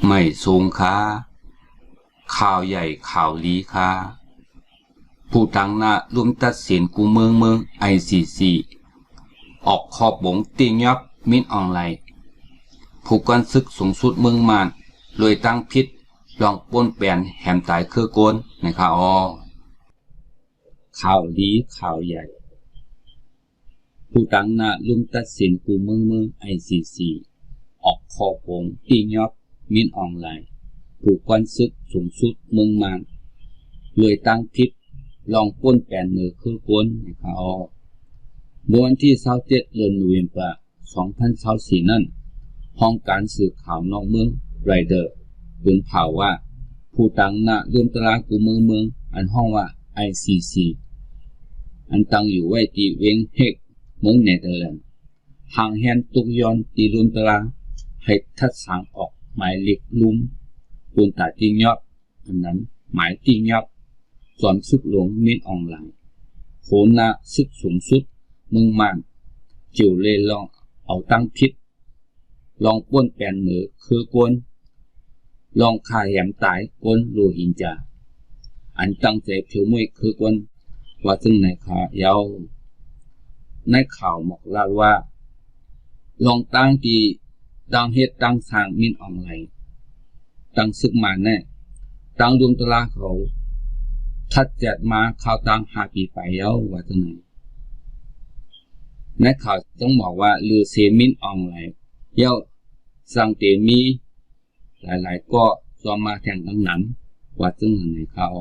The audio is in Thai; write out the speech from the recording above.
ไม่สูงค้าข่าวใหญ่ข่าวลีค้าผู้ตั้งหน้าร่วมตัดสินกูเมือง ICC ออกขอบบงติงยับมินออนไลน์ผู้กันศึกสูงสุดเมืองมานเลยตั้งพิษลองป้นแปนแหมตายคือโกนนะครับข่าวลีข่าวใหญ่ผู้ตั้งหน้าร่วมตัดสินกูเมือง ICC ออกขอบบงติงยับมินออนไลน์ผู้กันศึกสูงสุดเมืองมานเลยตั้งพิษลองป้นแปนเนื้อคือกวนนะครับเมื่อวันที่27 เดือนธันวาคม 2024 นั้นห้องการสื่อข่าวนอกเมืองไรเดอร์เปิดเผยว่าผู้ตั้งหน้าร่วมตลาดกูเมืองอันห้องว่า ICC อันตั้งอยู่ไว้ที่เวงเฮกเมืองเนเธอร์แลนด์ห่างแหนตุกยอนตีร่วมตลาดให้ทัดสางออกหมายเล็กลุ่มปูนตาติงยอดอันนั้นหมายติงยอดสอนซึกหลวงมินออนไลน์โหนาซึกสูงสุดเมืองมานจิวเลยลองเอาตั้งพิษลองป้วนแปนเหนือคือกวนลองฆ่าแหมตายกวนโลหินจาอันตั้งใจผิวมวยคือกวนว่าซึ่งในข่าวยาวในข่าวบอกลาว่าลองตั้งที่ตั้งเหตุตั้งสร้างมินออนไลน์ตั้งซึกมาแน่ตั้งดวงตลาเขาทัดจัดมาข่าวตั้ง5 ปีไปแล้วว่าจังไหนในข่าวต้องบอกว่าลือเซมินออนไลน์เย้าสังเตมีหลายๆก็ซ้อมมาแข่งตั้งนั้นว่าจังไหนข่าว